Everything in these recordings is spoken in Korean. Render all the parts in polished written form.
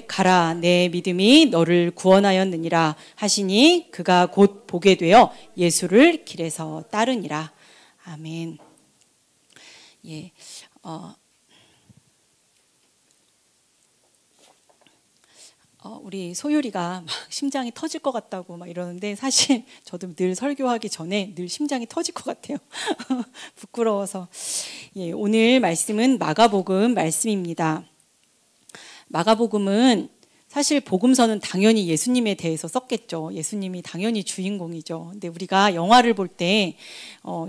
가라 내 믿음이 너를 구원하였느니라 하시니 그가 곧 보게 되어 예수를 길에서 따르니라. 아멘. 예, 우리 소율이가 막 심장이 터질 것 같다고 막 이러는데 사실 저도 늘 설교하기 전에 늘 심장이 터질 것 같아요. 부끄러워서. 예, 오늘 말씀은 마가복음 말씀입니다. 마가복음은 사실 복음서는 당연히 예수님에 대해서 썼겠죠. 예수님이 당연히 주인공이죠. 근데 우리가 영화를 볼 때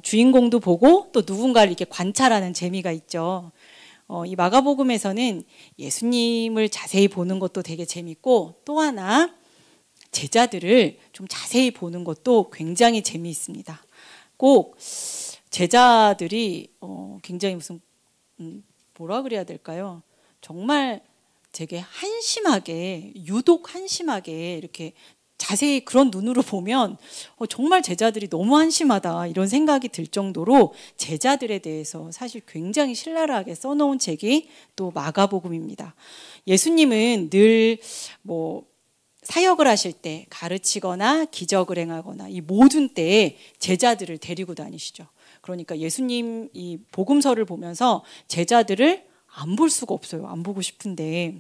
주인공도 보고 또 누군가를 이렇게 관찰하는 재미가 있죠. 이 마가복음에서는 예수님을 자세히 보는 것도 되게 재밌고 또 하나 제자들을 좀 자세히 보는 것도 굉장히 재미있습니다. 꼭 제자들이 굉장히 무슨 뭐라 그래야 될까요? 정말 되게 한심하게 유독 한심하게 이렇게 자세히 그런 눈으로 보면 정말 제자들이 너무 한심하다 이런 생각이 들 정도로 제자들에 대해서 사실 굉장히 신랄하게 써놓은 책이 또 마가복음입니다. 예수님은 늘 사역을 하실 때 가르치거나 기적을 행하거나 이 모든 때에 제자들을 데리고 다니시죠. 그러니까 예수님 이 복음서를 보면서 제자들을 안 볼 수가 없어요. 안 보고 싶은데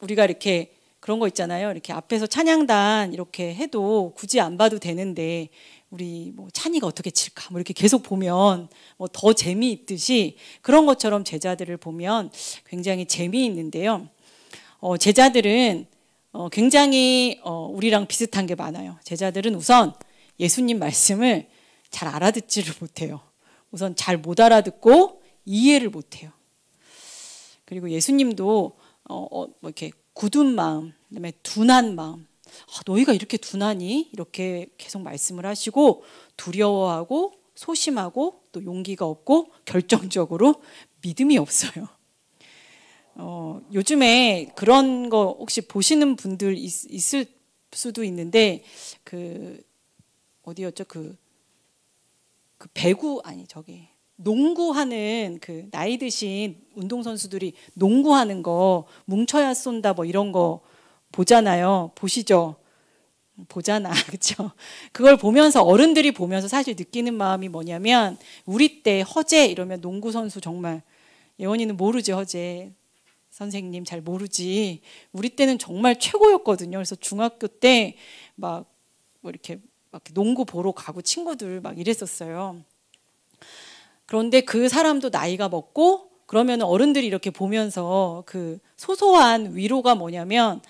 우리가 이렇게 그런 거 있잖아요. 이렇게 앞에서 찬양단 이렇게 해도 굳이 안 봐도 되는데 우리 찬이가 어떻게 칠까 이렇게 계속 보면 더 재미있듯이 그런 것처럼 제자들을 보면 굉장히 재미있는데요. 제자들은 굉장히 우리랑 비슷한 게 많아요. 제자들은 우선 예수님 말씀을 잘 알아듣지를 못해요. 우선 잘 못 알아듣고 이해를 못해요. 그리고 예수님도 이렇게 굳은 마음, 그다음에 둔한 마음, 너희가 이렇게 둔하니? 이렇게 계속 말씀을 하시고 두려워하고 소심하고 또 용기가 없고 결정적으로 믿음이 없어요. 요즘에 그런 거 혹시 보시는 분들 있을 수도 있는데 어디였죠? 그 배구 농구하는 나이 드신 운동선수들이 농구하는 거 뭉쳐야 쏜다 이런 거 보잖아요. 보시죠? 보잖아. 그렇죠? 그걸 보면서 어른들이 보면서 사실 느끼는 마음이 뭐냐면 우리 때 허재 이러면 농구 선수 정말 예원이는 모르지 허재 선생님 잘 모르지. 우리 때는 정말 최고였거든요. 그래서 중학교 때 이렇게 농구 보러 가고 친구들 막 이랬었어요. 그런데 그 사람도 나이가 먹고 그러면 어른들이 이렇게 보면서 그 소소한 위로가 뭐냐면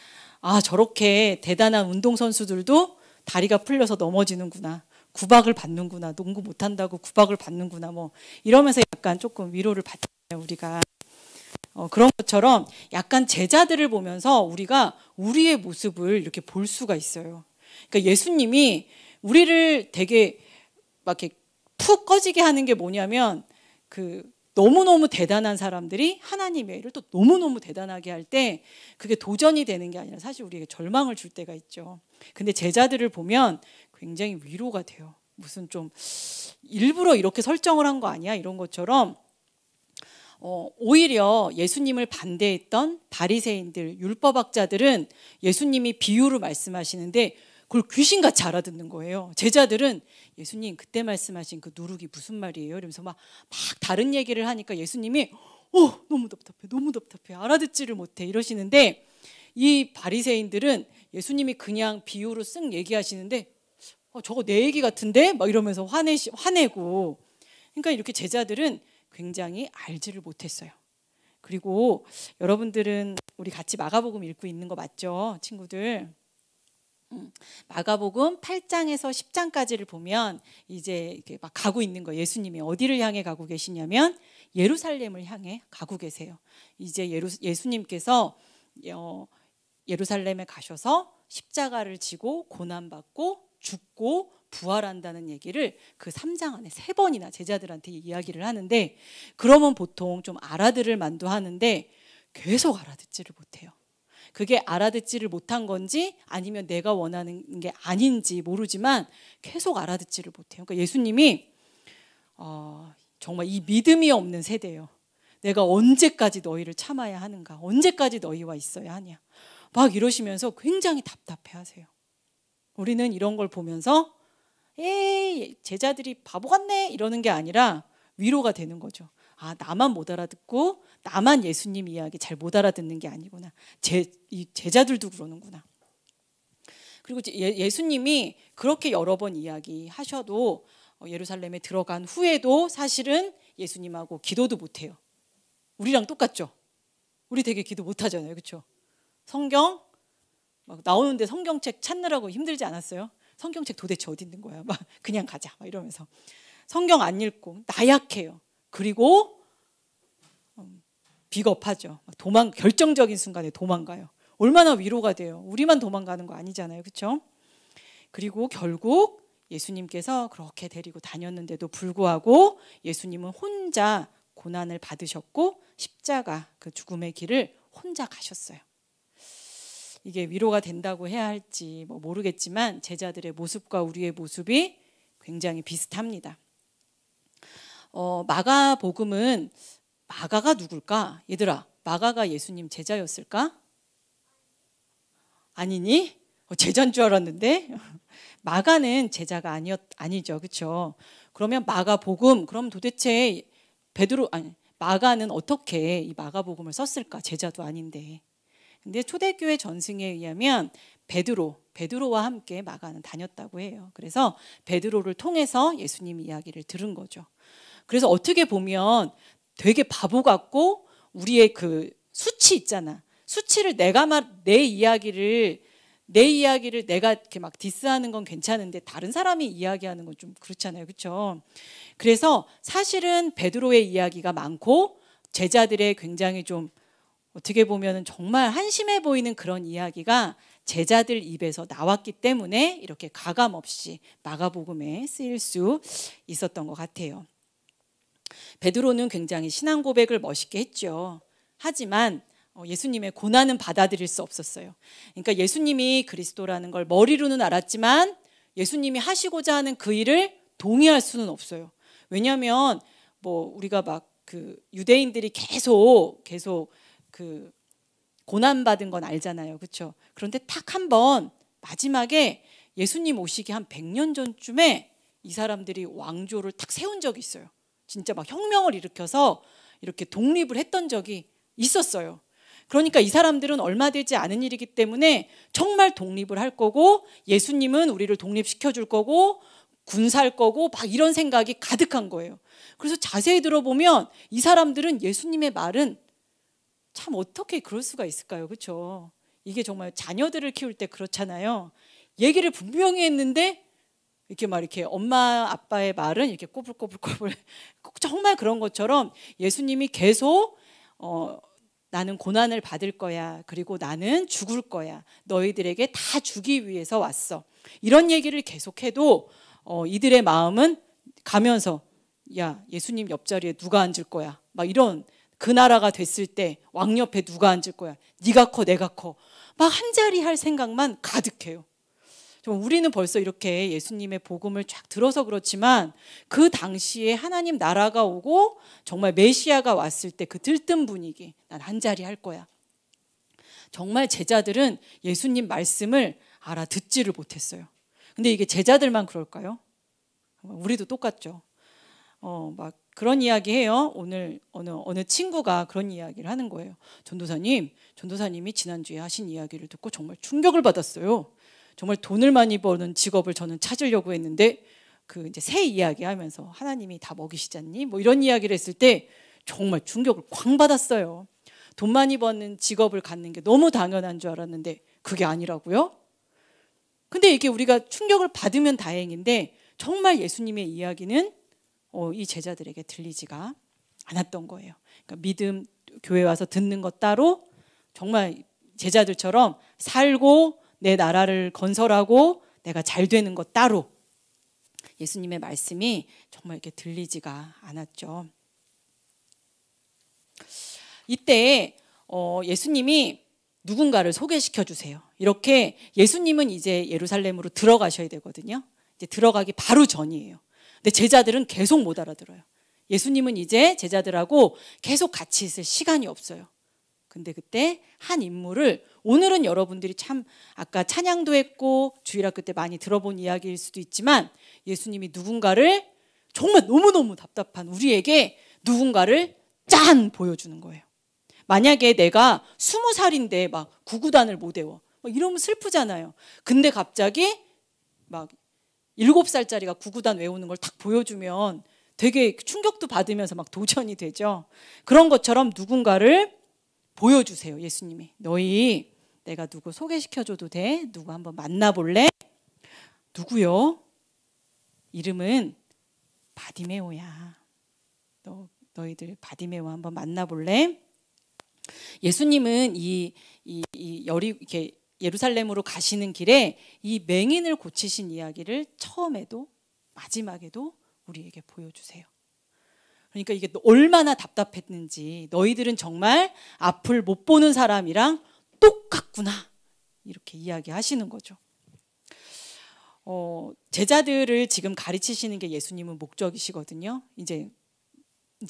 저렇게 대단한 운동선수들도 다리가 풀려서 넘어지는구나. 구박을 받는구나. 농구 못한다고 구박을 받는구나. 이러면서 약간 조금 위로를 받잖아요. 우리가. 그런 것처럼 약간 제자들을 보면서 우리가 우리의 모습을 이렇게 볼 수가 있어요. 그러니까 예수님이 우리를 되게 막 이렇게 푹 꺼지게 하는 게 뭐냐면 너무너무 대단한 사람들이 하나님의 일을 또 너무너무 대단하게 할 때 그게 도전이 되는 게 아니라 사실 우리에게 절망을 줄 때가 있죠. 근데 제자들을 보면 굉장히 위로가 돼요. 무슨 좀 일부러 이렇게 설정을 한 거 아니야? 이런 것처럼 오히려 예수님을 반대했던 바리새인들, 율법학자들은 예수님이 비유로 말씀하시는데 그걸 귀신같이 알아듣는 거예요. 제자들은 예수님 그때 말씀하신 그 누룩이 무슨 말이에요? 이러면서 막 다른 얘기를 하니까 예수님이 너무 답답해 알아듣지를 못해 이러시는데 이 바리새인들은 예수님이 그냥 비유로 쓱 얘기하시는데 저거 내 얘기 같은데? 막 이러면서 화내고 그러니까 이렇게 제자들은 굉장히 알지를 못했어요. 그리고 여러분들은 우리 같이 마가복음 읽고 있는 거 맞죠? 친구들. 마가복음 8장에서 10장까지를 보면 이제 이렇게 막 가고 있는 거예요. 예수님이 어디를 향해 가고 계시냐면 예루살렘을 향해 가고 계세요. 이제 예수님께서 예루살렘에 가셔서 십자가를 지고 고난받고 죽고 부활한다는 얘기를 그 3장 안에 3번이나 제자들한테 이야기를 하는데 그러면 보통 좀 알아들을 만도 하는데 계속 알아듣지를 못해요. 그게 알아듣지를 못한 건지 아니면 내가 원하는 게 아닌지 모르지만 계속 알아듣지를 못해요. 그러니까 예수님이 정말 이 믿음이 없는 세대예요. 내가 언제까지 너희를 참아야 하는가? 언제까지 너희와 있어야 하냐? 막 이러시면서 굉장히 답답해하세요. 우리는 이런 걸 보면서 에이, 제자들이 바보 같네 이러는 게 아니라 위로가 되는 거죠. 아, 나만 못 알아듣고 나만 예수님 이야기 잘 못 알아듣는 게 아니구나. 이 제자들도 그러는구나. 그리고 예수님이 그렇게 여러 번 이야기하셔도 예루살렘에 들어간 후에도 사실은 예수님하고 기도도 못해요. 우리랑 똑같죠. 우리 되게 기도 못하잖아요. 그렇죠? 성경 막 나오는데 성경책 찾느라고 힘들지 않았어요? 성경책 도대체 어디 있는 거야? 막 그냥 가자 막 이러면서 성경 안 읽고 나약해요. 그리고 비겁하죠. 결정적인 순간에 도망가요. 얼마나 위로가 돼요. 우리만 도망가는 거 아니잖아요. 그렇죠? 그리고 결국 예수님께서 그렇게 데리고 다녔는데도 불구하고 예수님은 혼자 고난을 받으셨고 십자가 그 죽음의 길을 혼자 가셨어요. 이게 위로가 된다고 해야 할지 모르겠지만 제자들의 모습과 우리의 모습이 굉장히 비슷합니다. 마가복음은 마가가 누굴까? 얘들아, 마가가 예수님 제자였을까? 아니니? 제자인 줄 알았는데 마가는 제자가 아니죠, 그렇죠? 그러면 마가복음 그럼 도대체 마가는 어떻게 이 마가복음을 썼을까? 제자도 아닌데. 근데 초대교회 전승에 의하면 베드로와 함께 마가는 다녔다고 해요. 그래서 베드로를 통해서 예수님 이야기를 들은 거죠. 그래서 어떻게 보면 되게 바보 같고 우리의 그 수치 있잖아. 수치를 내 이야기를 내가 이렇게 막 디스하는 건 괜찮은데 다른 사람이 이야기하는 건 좀 그렇잖아요. 그렇죠? 그래서 사실은 베드로의 이야기가 많고 제자들의 굉장히 좀 어떻게 보면 정말 한심해 보이는 그런 이야기가 제자들 입에서 나왔기 때문에 이렇게 가감없이 마가복음에 쓰일 수 있었던 것 같아요. 베드로는 굉장히 신앙 고백을 멋있게 했죠. 하지만 예수님의 고난은 받아들일 수 없었어요. 그러니까 예수님이 그리스도라는 걸 머리로는 알았지만 예수님이 하시고자 하는 그 일을 동의할 수는 없어요. 왜냐하면 우리가 막 그 유대인들이 계속 그 고난받은 건 알잖아요. 그렇죠? 그런데 딱 한 번 마지막에 예수님 오시기 한 100년 전쯤에 이 사람들이 왕조를 딱 세운 적이 있어요. 진짜 막 혁명을 일으켜서 이렇게 독립을 했던 적이 있었어요. 그러니까 이 사람들은 얼마 되지 않은 일이기 때문에 정말 독립을 할 거고 예수님은 우리를 독립시켜 줄 거고 군사할 거고 막 이런 생각이 가득한 거예요. 그래서 자세히 들어보면 이 사람들은 예수님의 말은 참 어떻게 그럴 수가 있을까요? 그렇죠? 이게 정말 자녀들을 키울 때 그렇잖아요. 얘기를 분명히 했는데 이렇게 엄마 아빠의 말은 이렇게 꼬불꼬불 정말 그런 것처럼 예수님이 계속 나는 고난을 받을 거야. 그리고 나는 죽을 거야. 너희들에게 다 주기 위해서 왔어. 이런 얘기를 계속해도 이들의 마음은 가면서 야, 예수님 옆자리에 누가 앉을 거야? 막 이런 그 나라가 됐을 때 왕 옆에 누가 앉을 거야? 네가 커, 내가 커. 막 한 자리 할 생각만 가득해요. 우리는 벌써 이렇게 예수님의 복음을 쫙 들어서 그렇지만 그 당시에 하나님 나라가 오고 정말 메시아가 왔을 때 그 들뜬 분위기, 난 한 자리 할 거야. 정말 제자들은 예수님 말씀을 알아듣지를 못했어요. 근데 이게 제자들만 그럴까요? 우리도 똑같죠. 막 그런 이야기 해요. 오늘 어느 친구가 그런 이야기를 하는 거예요. 전도사님이 지난주에 하신 이야기를 듣고 정말 충격을 받았어요. 정말 돈을 많이 버는 직업을 저는 찾으려고 했는데 그 이제 새 이야기 하면서 하나님이 다 먹이시잖니? 이런 이야기를 했을 때 정말 충격을 쾅 받았어요. 돈 많이 버는 직업을 갖는 게 너무 당연한 줄 알았는데 그게 아니라고요? 근데 이게 우리가 충격을 받으면 다행인데 정말 예수님의 이야기는 이 제자들에게 들리지가 않았던 거예요. 그러니까 믿음, 교회 와서 듣는 것 따로 정말 제자들처럼 살고 내 나라를 건설하고 내가 잘 되는 것 따로 예수님의 말씀이 정말 이렇게 들리지가 않았죠. 이때 예수님이 누군가를 소개시켜 주세요. 이렇게 예수님은 이제 예루살렘으로 들어가셔야 되거든요. 이제 들어가기 바로 전이에요. 근데 제자들은 계속 못 알아들어요. 예수님은 이제 제자들하고 계속 같이 있을 시간이 없어요. 근데 그때 한 인물을, 오늘은 여러분들이 참 아까 찬양도 했고 주일학교 때 많이 들어본 이야기일 수도 있지만, 예수님이 누군가를, 정말 너무너무 답답한 우리에게 누군가를 짠 보여주는 거예요. 만약에 내가 20살인데 막 구구단을 못 외워, 이러면 슬프잖아요. 근데 갑자기 막 7살짜리가 구구단 외우는 걸 딱 보여주면 되게 충격도 받으면서 막 도전이 되죠. 그런 것처럼 누군가를 보여주세요. 예수님이, 너희 내가 누구 소개시켜줘도 돼? 누구 한번 만나볼래? 누구요? 이름은 바디메오야. 너희들 바디메오 한번 만나볼래? 예수님은 이렇게 예루살렘으로 가시는 길에 이 맹인을 고치신 이야기를 처음에도 마지막에도 우리에게 보여주세요. 그러니까 이게 얼마나 답답했는지, 너희들은 정말 앞을 못 보는 사람이랑 똑같구나, 이렇게 이야기하시는 거죠. 제자들을 지금 가르치시는 게 예수님은 목적이시거든요. 이제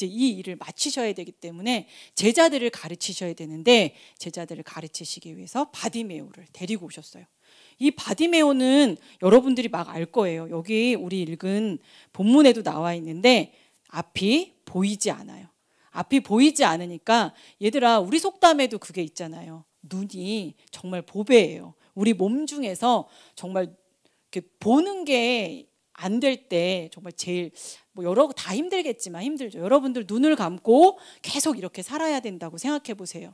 이 일을 마치셔야 되기 때문에 제자들을 가르치셔야 되는데, 제자들을 가르치시기 위해서 바디메오를 데리고 오셨어요. 이 바디메오는 여러분들이 막 알 거예요. 여기 우리 읽은 본문에도 나와 있는데 앞이 보이지 않아요. 앞이 보이지 않으니까, 얘들아, 우리 속담에도 그게 있잖아요. 눈이 정말 보배예요. 우리 몸 중에서 정말 이렇게 보는 게 안 될 때 정말 제일, 다 힘들겠지만 힘들죠. 여러분들 눈을 감고 계속 이렇게 살아야 된다고 생각해 보세요.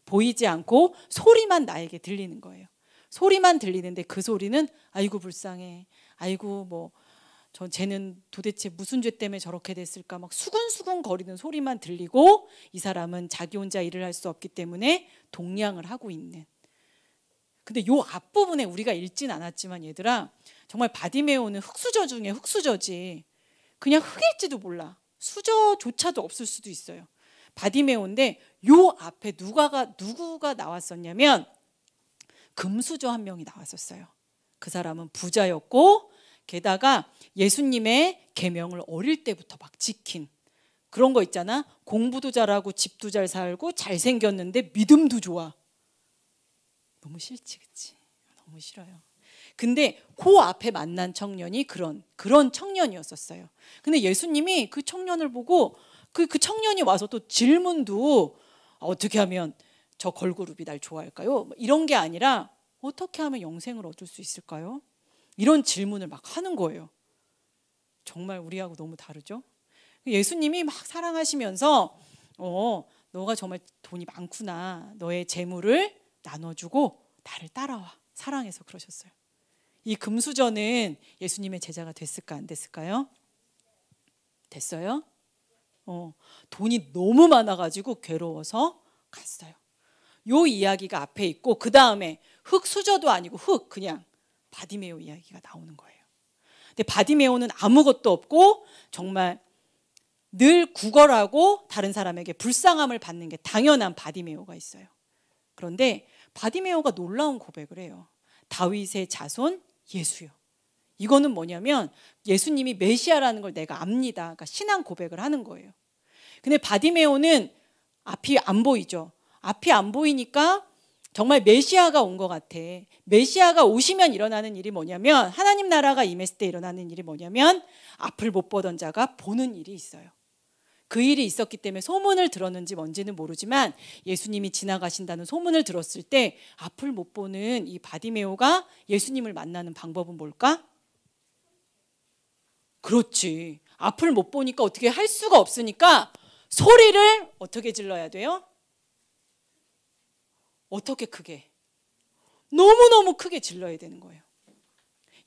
보이지 않고 소리만 나에게 들리는 거예요. 소리만 들리는데 그 소리는 아이고 불쌍해, 아이고 쟤는 도대체 무슨 죄 때문에 저렇게 됐을까, 막 수근수근 거리는 소리만 들리고, 이 사람은 자기 혼자 일을 할 수 없기 때문에 동냥을 하고 있는. 근데 요 앞부분에 우리가 읽진 않았지만, 얘들아, 정말 바디메오는 흙수저 중에 흙수저지, 그냥 흙일지도 몰라. 수저조차도 없을 수도 있어요. 바디메오인데 요 앞에 누구가 나왔었냐면 금수저 한 명이 나왔었어요. 그 사람은 부자였고, 게다가 예수님의 계명을 어릴 때부터 막 지킨 그런 거 있잖아. 공부도 잘하고 집도 잘 살고 잘생겼는데 믿음도 좋아. 너무 싫지, 그치? 너무 싫어요. 근데 그 앞에 만난 청년이 그런 청년이었었어요. 근데 예수님이 그 청년을 보고 그 청년이 와서 또 질문도, 어떻게 하면 저 걸그룹이 날 좋아할까요? 이런 게 아니라, 어떻게 하면 영생을 얻을 수 있을까요? 이런 질문을 막 하는 거예요. 정말 우리하고 너무 다르죠? 예수님이 막 사랑하시면서 너가 정말 돈이 많구나, 너의 재물을 나눠주고 나를 따라와, 사랑해서 그러셨어요. 이 금수저는 예수님의 제자가 됐을까 안 됐을까요? 됐어요? 돈이 너무 많아가지고 괴로워서 갔어요. 요 이야기가 앞에 있고, 그 다음에 흙수저도 아니고 그냥 바디메오 이야기가 나오는 거예요. 근데 바디메오는 아무것도 없고 정말 늘 구걸하고 다른 사람에게 불쌍함을 받는 게 당연한 바디메오가 있어요. 그런데 바디메오가 놀라운 고백을 해요. 다윗의 자손 예수요. 이거는 뭐냐면 예수님이 메시아라는 걸 내가 압니다. 그러니까 신앙 고백을 하는 거예요. 근데 바디메오는 앞이 안 보이죠. 앞이 안 보이니까 정말 메시아가 온 것 같아. 메시아가 오시면 일어나는 일이 뭐냐면, 하나님 나라가 임했을 때 일어나는 일이 뭐냐면, 앞을 못 보던 자가 보는 일이 있어요. 그 일이 있었기 때문에 소문을 들었는지 뭔지는 모르지만, 예수님이 지나가신다는 소문을 들었을 때 앞을 못 보는 이 바디메오가 예수님을 만나는 방법은 뭘까? 그렇지. 앞을 못 보니까 어떻게 할 수가 없으니까 소리를 어떻게 질러야 돼요? 어떻게 크게? 너무너무 크게 질러야 되는 거예요.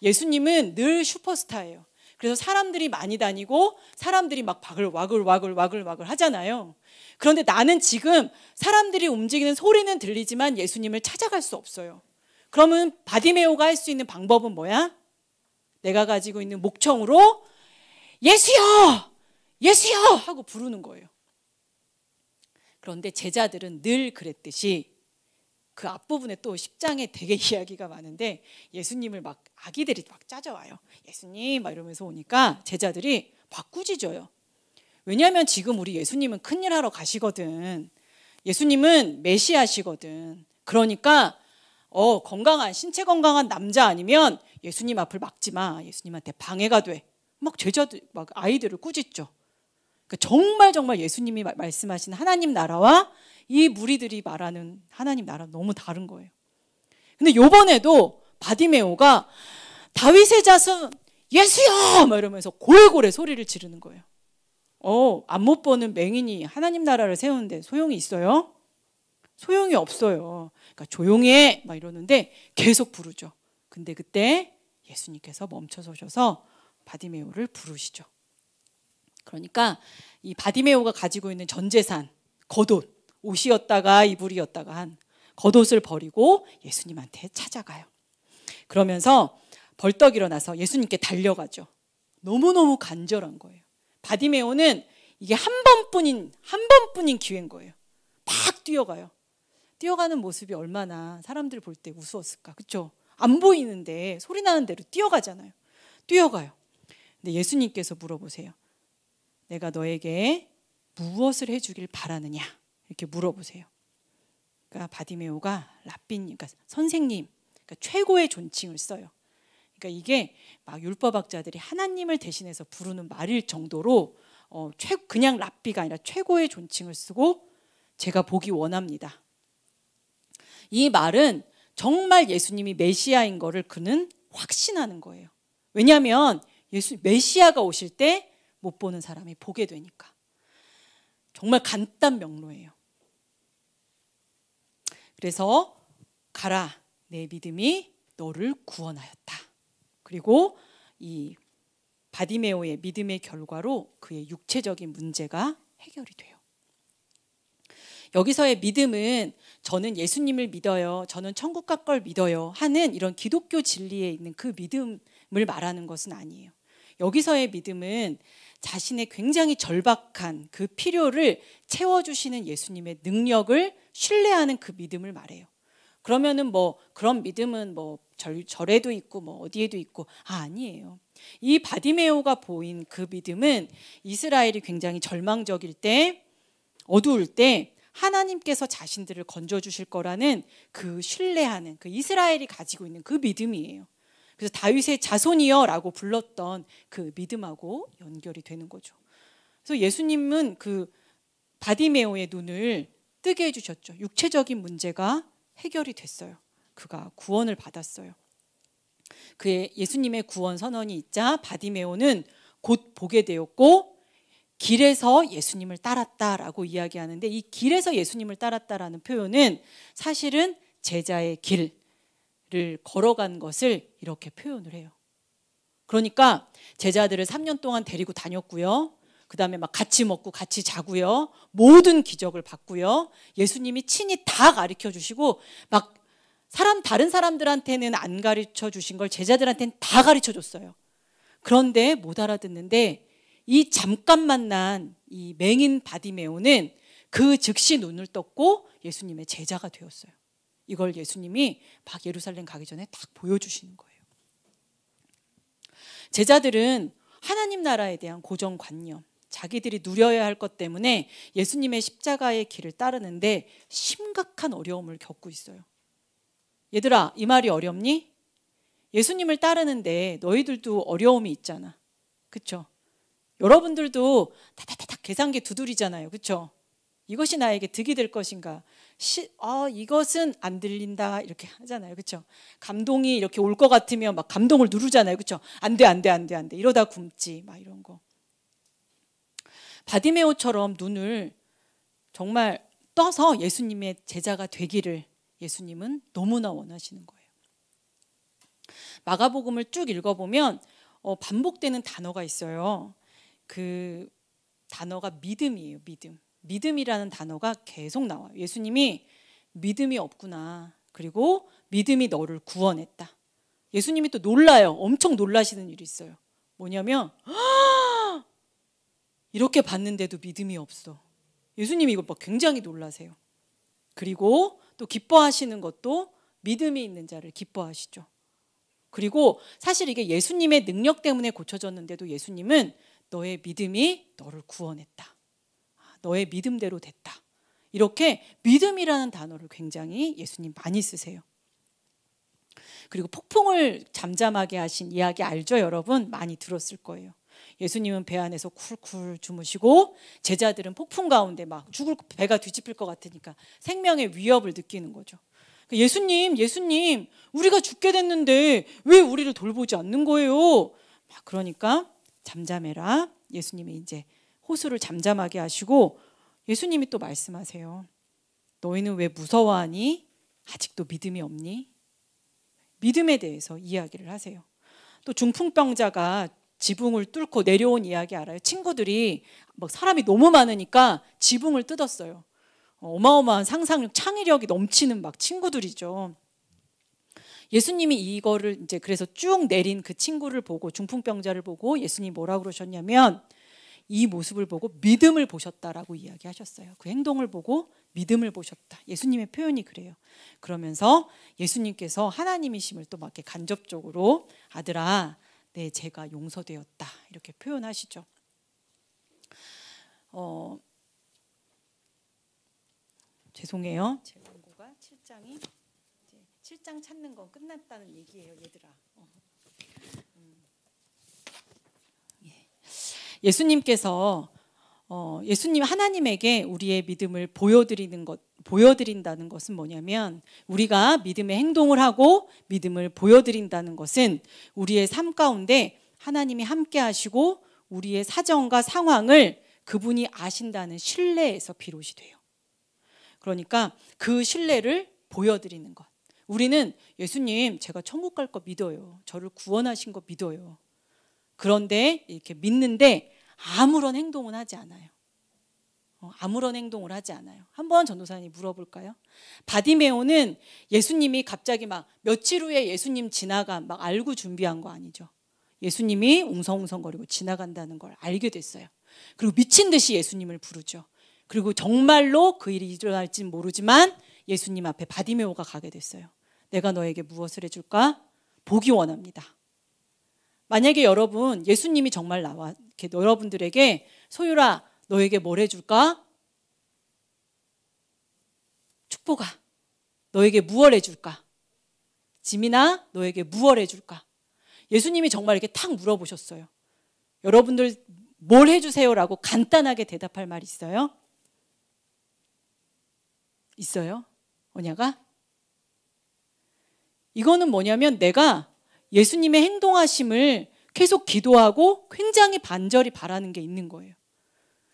예수님은 늘 슈퍼스타예요. 그래서 사람들이 많이 다니고 사람들이 막 와글와글 하잖아요. 그런데 나는 지금 사람들이 움직이는 소리는 들리지만 예수님을 찾아갈 수 없어요. 그러면 바디메오가 할 수 있는 방법은 뭐야? 내가 가지고 있는 목청으로 예수여! 예수여! 하고 부르는 거예요. 그런데 제자들은 늘 그랬듯이, 그 앞부분에 또 10장에 되게 이야기가 많은데, 예수님을 막 아기들이 막 찾아와요. 예수님 막 이러면서 오니까 제자들이 막 꾸짖어요. 왜냐하면 지금 우리 예수님은 큰일 하러 가시거든. 예수님은 메시아시거든. 그러니까 건강한 신체 건강한 남자 아니면 예수님 앞을 막지 마. 예수님한테 방해가 돼. 막 제자들 막 아이들을 꾸짖죠. 그러니까 정말 예수님이 말씀하신 하나님 나라와 이 무리들이 말하는 하나님 나라 너무 다른 거예요. 근데 요번에도 바디메오가 다윗의 자손 예수여! 막 이러면서 고래고래 소리를 지르는 거예요. 앞 못 보는 맹인이 하나님 나라를 세우는데 소용이 있어요? 소용이 없어요. 그러니까 조용히 해! 막 이러는데 계속 부르죠. 근데 그때 예수님께서 멈춰서셔서 바디메오를 부르시죠. 그러니까 이 바디메오가 가지고 있는 전 재산, 겉옷, 옷이었다가 이불이었다가 한 겉옷을 버리고 예수님한테 찾아가요. 그러면서 벌떡 일어나서 예수님께 달려가죠. 너무너무 간절한 거예요. 바디메오는 이게 한 번뿐인 기회인 거예요. 막 뛰어가요. 뛰어가는 모습이 얼마나 사람들 볼 때 우스웠을까, 그렇죠? 안 보이는데 소리 나는 대로 뛰어가잖아요. 뛰어가요. 근데 예수님께서 물어보세요. 내가 너에게 무엇을 해주길 바라느냐? 이렇게 물어보세요. 그러니까 바디메오가 랍비님, 그러니까 선생님, 그러니까 최고의 존칭을 써요. 그러니까 이게 막 율법학자들이 하나님을 대신해서 부르는 말일 정도로 그냥 랍비가 아니라 최고의 존칭을 쓰고 제가 보기 원합니다. 이 말은 정말 예수님이 메시아인 거를 그는 확신하는 거예요. 왜냐하면 메시아가 오실 때 못 보는 사람이 보게 되니까. 정말 간단명료해요. 그래서 가라, 내 믿음이 너를 구원하였다. 그리고 이 바디메오의 믿음의 결과로 그의 육체적인 문제가 해결이 돼요. 여기서의 믿음은 저는 예수님을 믿어요, 저는 천국 갈 걸 믿어요 하는 이런 기독교 진리에 있는 그 믿음을 말하는 것은 아니에요. 여기서의 믿음은 자신의 굉장히 절박한 그 필요를 채워주시는 예수님의 능력을 신뢰하는 그 믿음을 말해요. 그러면은 뭐 그런 믿음은 뭐 절에도 있고 뭐 어디에도 있고 아니에요. 이 바디메오가 보인 그 믿음은 이스라엘이 굉장히 절망적일 때, 어두울 때 하나님께서 자신들을 건져주실 거라는 그 신뢰하는 그 이스라엘이 가지고 있는 그 믿음이에요. 그래서 다윗의 자손이여 라고 불렀던 그 믿음하고 연결이 되는 거죠. 그래서 예수님은 그 바디메오의 눈을 뜨게 해주셨죠. 육체적인 문제가 해결이 됐어요. 그가 구원을 받았어요. 그의 예수님의 구원 선언이 있자 바디메오는 곧 보게 되었고 길에서 예수님을 따랐다라고 이야기하는데, 이 길에서 예수님을 따랐다라는 표현은 사실은 제자의 길을 걸어간 것을 이렇게 표현을 해요. 그러니까 제자들을 3년 동안 데리고 다녔고요. 그 다음에 막 같이 먹고 같이 자고요. 모든 기적을 봤고요. 예수님이 친히 다 가르쳐 주시고 막 다른 사람들한테는 안 가르쳐 주신 걸 제자들한테는 다 가르쳐 줬어요. 그런데 못 알아듣는데 이 잠깐 만난 이 맹인 바디메오는 그 즉시 눈을 떴고 예수님의 제자가 되었어요. 이걸 예수님이 막 예루살렘 가기 전에 딱 보여주시는 거예요. 제자들은 하나님 나라에 대한 고정관념, 자기들이 누려야 할 것 때문에 예수님의 십자가의 길을 따르는데 심각한 어려움을 겪고 있어요. 얘들아, 이 말이 어렵니? 예수님을 따르는데 너희들도 어려움이 있잖아. 그렇죠? 여러분들도 다다다닥 계산기 두드리잖아요. 그렇죠? 이것이 나에게 득이 될 것인가? 이것은 안 들린다 이렇게 하잖아요. 그렇죠? 감동이 이렇게 올 것 같으면 막 감동을 누르잖아요. 그렇죠? 안 돼, 안 돼, 안 돼, 안 돼. 이러다 굶지. 막 이런 거. 바디메오처럼 눈을 정말 떠서 예수님의 제자가 되기를 예수님은 너무나 원하시는 거예요. 마가복음을 쭉 읽어보면 반복되는 단어가 있어요. 그 단어가 믿음이에요. 믿음이라는 단어가 계속 나와요. 예수님이 믿음이 없구나. 그리고 믿음이 너를 구원했다. 예수님이 또 놀라요. 엄청 놀라시는 일이 있어요. 뭐냐면 이렇게 봤는데도 믿음이 없어. 예수님이 이거 막 굉장히 놀라세요. 그리고 또 기뻐하시는 것도 믿음이 있는 자를 기뻐하시죠. 그리고 사실 이게 예수님의 능력 때문에 고쳐졌는데도 예수님은 너의 믿음이 너를 구원했다. 너의 믿음대로 됐다. 이렇게 믿음이라는 단어를 굉장히 예수님 많이 쓰세요. 그리고 폭풍을 잠잠하게 하신 이야기 알죠, 여러분? 많이 들었을 거예요. 예수님은 배 안에서 쿨쿨 주무시고 제자들은 폭풍 가운데 막 죽을 배가 뒤집힐 것 같으니까 생명의 위협을 느끼는 거죠. 예수님, 우리가 죽게 됐는데 왜 우리를 돌보지 않는 거예요? 막 그러니까 잠잠해라. 예수님이 이제 호수를 잠잠하게 하시고 예수님이 또 말씀하세요. 너희는 왜 무서워하니? 아직도 믿음이 없니? 믿음에 대해서 이야기를 하세요. 또 중풍병자가 지붕을 뚫고 내려온 이야기 알아요? 친구들이 막 사람이 너무 많으니까 지붕을 뜯었어요. 어마어마한 상상력, 창의력이 넘치는 막 친구들이죠. 예수님이 이거를 이제 그래서 쭉 내린 그 친구를 보고, 중풍병자를 보고 예수님이 뭐라고 그러셨냐면 이 모습을 보고 믿음을 보셨다라고 이야기하셨어요. 그 행동을 보고 믿음을 보셨다. 예수님의 표현이 그래요. 그러면서 예수님께서 하나님이심을 또 막 이렇게 간접적으로 아들아, 내 죄가 용서되었다. 이렇게 표현하시죠. 죄송해요. 제 원고가 7장이 7장 찾는 건 끝났다는 얘기예요, 얘들아. 예수님께서 예수님 하나님에게 우리의 믿음을 보여드린다는 것은 뭐냐면 우리가 믿음의 행동을 하고 믿음을 보여드린다는 것은 우리의 삶 가운데 하나님이 함께 하시고 우리의 사정과 상황을 그분이 아신다는 신뢰에서 비롯이 돼요. 그러니까 그 신뢰를 보여드리는 것. 우리는 예수님 제가 천국 갈 거 믿어요. 저를 구원하신 거 믿어요. 그런데 이렇게 믿는데 아무런 행동은 하지 않아요. 아무런 행동을 하지 않아요. 한번 전도사님 물어볼까요? 바디메오는 예수님이 갑자기 막 며칠 후에 예수님 막 알고 준비한 거 아니죠. 예수님이 웅성웅성거리고 지나간다는 걸 알게 됐어요. 그리고 미친 듯이 예수님을 부르죠. 그리고 정말로 그 일이 일어날지는 모르지만 예수님 앞에 바디메오가 가게 됐어요. 내가 너에게 무엇을 해줄까? 보기 원합니다. 만약에 여러분 예수님이 정말 나와 이렇게 여러분들에게 소율아 너에게 뭘 해줄까? 축복아 너에게 무엇을 해줄까? 지민아 너에게 무엇을 해줄까? 예수님이 정말 이렇게 탁 물어보셨어요. 여러분들 뭘 해주세요라고 간단하게 대답할 말 있어요? 있어요? 뭐냐가? 이거는 뭐냐면 내가 예수님의 행동하심을 계속 기도하고 굉장히 반절히 바라는 게 있는 거예요.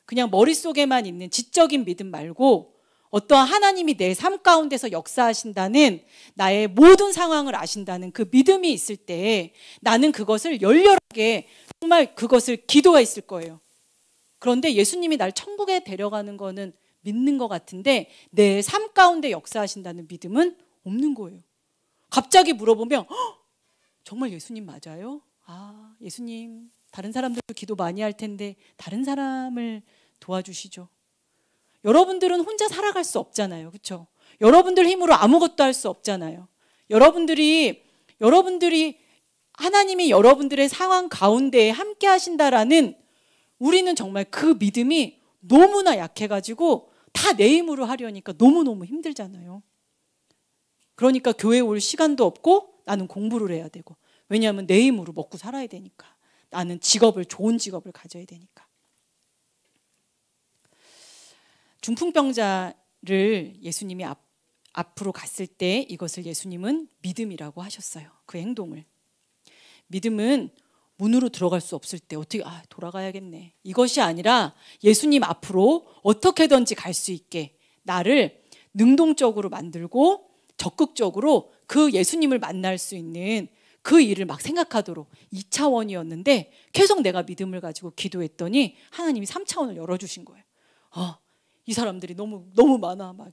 그냥 머릿속에만 있는 지적인 믿음 말고 어떠한 하나님이 내 삶 가운데서 역사하신다는 나의 모든 상황을 아신다는 그 믿음이 있을 때 나는 그것을 열렬하게 정말 그것을 기도했을 거예요. 그런데 예수님이 날 천국에 데려가는 거는 믿는 것 같은데 내 삶 가운데 역사하신다는 믿음은 없는 거예요. 갑자기 물어보면 정말 예수님 맞아요? 아, 예수님 다른 사람들도 기도 많이 할 텐데 다른 사람을 도와주시죠. 여러분들은 혼자 살아갈 수 없잖아요. 그렇죠? 여러분들 힘으로 아무것도 할 수 없잖아요. 여러분들이 하나님이 여러분들의 상황 가운데 함께 하신다라는 우리는 정말 그 믿음이 너무나 약해가지고 다 내 힘으로 하려니까 너무너무 힘들잖아요. 그러니까 교회 올 시간도 없고 나는 공부를 해야 되고 왜냐하면 내 힘으로 먹고 살아야 되니까 나는 좋은 직업을 가져야 되니까. 중풍병자를 예수님이 앞으로 갔을 때 이것을 예수님은 믿음이라고 하셨어요. 그 행동을. 믿음은 문으로 들어갈 수 없을 때 어떻게 돌아가야겠네. 이것이 아니라 예수님 앞으로 어떻게든지 갈 수 있게 나를 능동적으로 만들고 적극적으로 그 예수님을 만날 수 있는 그 일을 막 생각하도록 2차원이었는데 계속 내가 믿음을 가지고 기도했더니 하나님이 3차원을 열어주신 거예요. 이 사람들이 너무 많아. 막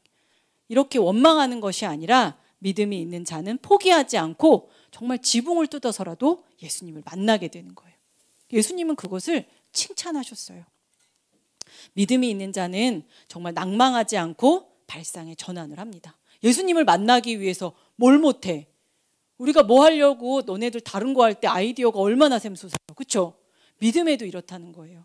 이렇게 원망하는 것이 아니라 믿음이 있는 자는 포기하지 않고 정말 지붕을 뜯어서라도 예수님을 만나게 되는 거예요. 예수님은 그것을 칭찬하셨어요. 믿음이 있는 자는 정말 낭망하지 않고 발상에 전환을 합니다. 예수님을 만나기 위해서 뭘 못해? 우리가 뭐 하려고 너네들 다른 거 할 때 아이디어가 얼마나 샘솟아요. 그렇죠? 믿음에도 이렇다는 거예요.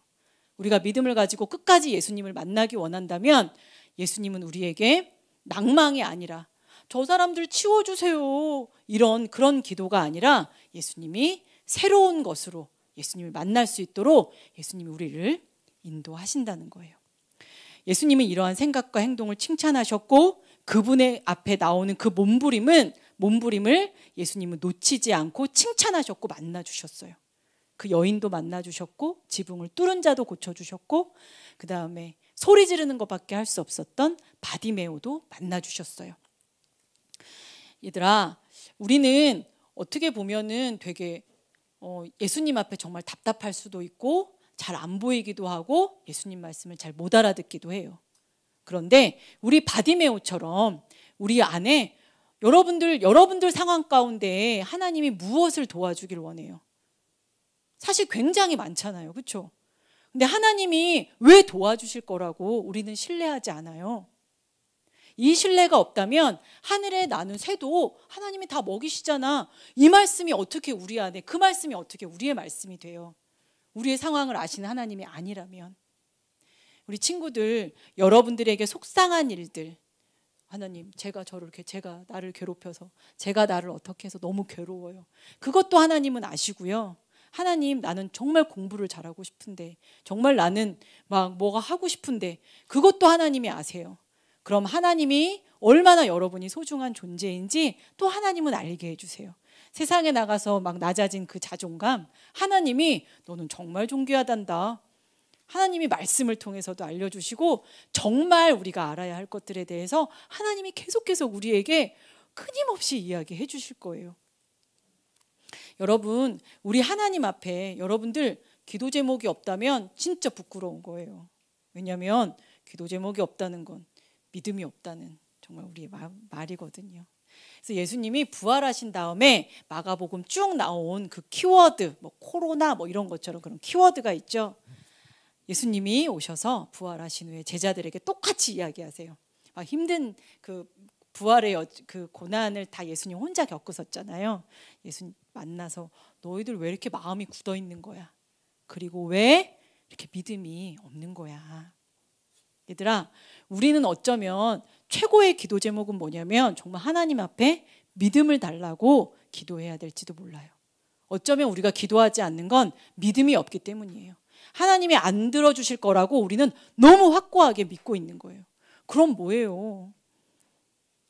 우리가 믿음을 가지고 끝까지 예수님을 만나기 원한다면 예수님은 우리에게 낭망이 아니라 저 사람들 치워주세요 이런 그런 기도가 아니라 예수님이 새로운 것으로 예수님을 만날 수 있도록 예수님이 우리를 인도하신다는 거예요. 예수님은 이러한 생각과 행동을 칭찬하셨고 그분의 앞에 나오는 그 몸부림을 예수님은 놓치지 않고 칭찬하셨고 만나주셨어요. 그 여인도 만나주셨고 지붕을 뚫은 자도 고쳐주셨고 그 다음에 소리 지르는 것밖에 할 수 없었던 바디메오도 만나주셨어요. 얘들아, 우리는 어떻게 보면은 되게 예수님 앞에 정말 답답할 수도 있고 잘 안 보이기도 하고 예수님 말씀을 잘 못 알아듣기도 해요. 그런데 우리 바디메오처럼 우리 안에 여러분들 상황 가운데 하나님이 무엇을 도와주길 원해요? 사실 굉장히 많잖아요. 그렇죠? 근데 하나님이 왜 도와주실 거라고 우리는 신뢰하지 않아요. 이 신뢰가 없다면 하늘에 나는 새도 하나님이 다 먹이시잖아. 이 말씀이 어떻게 우리 안에, 그 말씀이 어떻게 우리의 말씀이 돼요? 우리의 상황을 아시는 하나님이 아니라면. 우리 친구들, 여러분들에게 속상한 일들, 하나님, 제가 나를 괴롭혀서, 제가 나를 어떻게 해서 너무 괴로워요. 그것도 하나님은 아시고요. 하나님, 나는 정말 공부를 잘하고 싶은데, 정말 나는 막 뭐가 하고 싶은데, 그것도 하나님이 아세요. 그럼 하나님이 얼마나 여러분이 소중한 존재인지 또 하나님은 알게 해주세요. 세상에 나가서 막 낮아진 그 자존감, 하나님이 너는 정말 존귀하단다. 하나님이 말씀을 통해서도 알려주시고 정말 우리가 알아야 할 것들에 대해서 하나님이 계속해서 우리에게 끊임없이 이야기해 주실 거예요. 여러분, 우리 하나님 앞에 여러분들 기도 제목이 없다면 진짜 부끄러운 거예요. 왜냐하면 기도 제목이 없다는 건 믿음이 없다는 정말 우리의 말이거든요. 그래서 예수님이 부활하신 다음에 마가복음 쭉 나온 그 키워드, 뭐 코로나 뭐 이런 것처럼 그런 키워드가 있죠. 예수님이 오셔서 부활하신 후에 제자들에게 똑같이 이야기하세요. 막 힘든 그 부활의 그 고난을 다 예수님 혼자 겪으셨잖아요. 예수님 만나서 너희들 왜 이렇게 마음이 굳어 있는 거야? 그리고 왜 이렇게 믿음이 없는 거야? 얘들아, 우리는 어쩌면 최고의 기도 제목은 뭐냐면 정말 하나님 앞에 믿음을 달라고 기도해야 될지도 몰라요. 어쩌면 우리가 기도하지 않는 건 믿음이 없기 때문이에요. 하나님이 안 들어주실 거라고 우리는 너무 확고하게 믿고 있는 거예요. 그럼 뭐예요?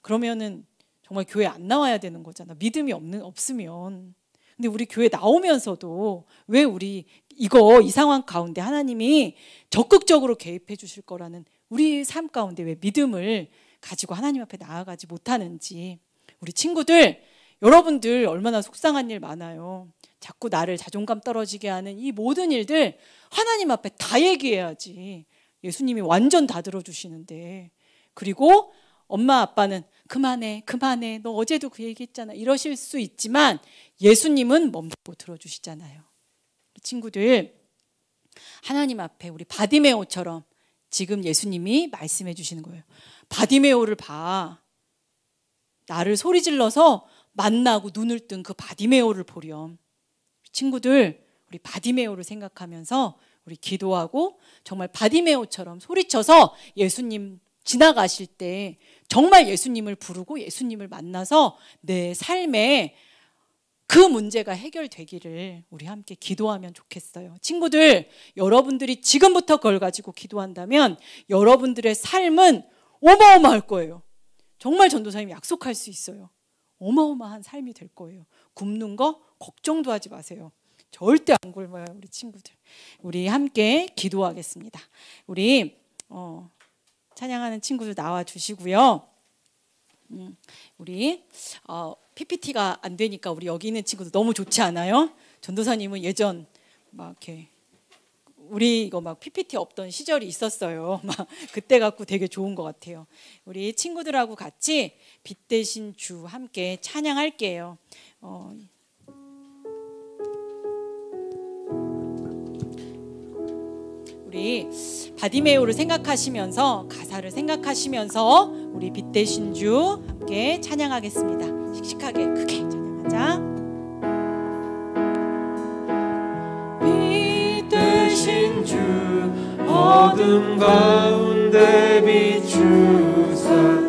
그러면은 정말 교회 안 나와야 되는 거잖아. 믿음이 없으면. 근데 우리 교회 나오면서도 왜 우리 이 상황 가운데 하나님이 적극적으로 개입해 주실 거라는 우리 삶 가운데 왜 믿음을 가지고 하나님 앞에 나아가지 못하는지. 우리 친구들, 여러분들 얼마나 속상한 일 많아요. 자꾸 나를 자존감 떨어지게 하는 이 모든 일들 하나님 앞에 다 얘기해야지. 예수님이 완전 다 들어주시는데. 그리고 엄마 아빠는 그만해 너 어제도 그 얘기했잖아 이러실 수 있지만 예수님은 멈추고 들어주시잖아요. 친구들, 하나님 앞에 우리 바디메오처럼 지금 예수님이 말씀해 주시는 거예요. 바디메오를 봐. 나를 소리질러서 만나고 눈을 뜬 그 바디메오를 보렴. 친구들, 우리 바디메오를 생각하면서 우리 기도하고 정말 바디메오처럼 소리쳐서 예수님 지나가실 때 정말 예수님을 부르고 예수님을 만나서 내 삶에 그 문제가 해결되기를 우리 함께 기도하면 좋겠어요. 친구들, 여러분들이 지금부터 그걸 가지고 기도한다면 여러분들의 삶은 어마어마할 거예요. 정말 전도사님이 약속할 수 있어요. 어마어마한 삶이 될 거예요. 굶는 거 걱정도 하지 마세요. 절대 안 굶어요, 우리 친구들. 우리 함께 기도하겠습니다. 우리 찬양하는 친구들 나와 주시고요. 우리 PPT가 안 되니까 우리 여기 있는 친구들 너무 좋지 않아요? 전도사님은 예전 막 이렇게 우리 이거 막 PPT 없던 시절이 있었어요. 막 그때 갖고 되게 좋은 것 같아요. 우리 친구들하고 같이 빛 대신 주 함께 찬양할게요. 우리 바디메오를 생각하시면서 가사를 생각하시면서 우리 빛 대신 주 함께 찬양하겠습니다. 씩씩하게 크게 찬양하자. 빛 어둠 가운데 비추사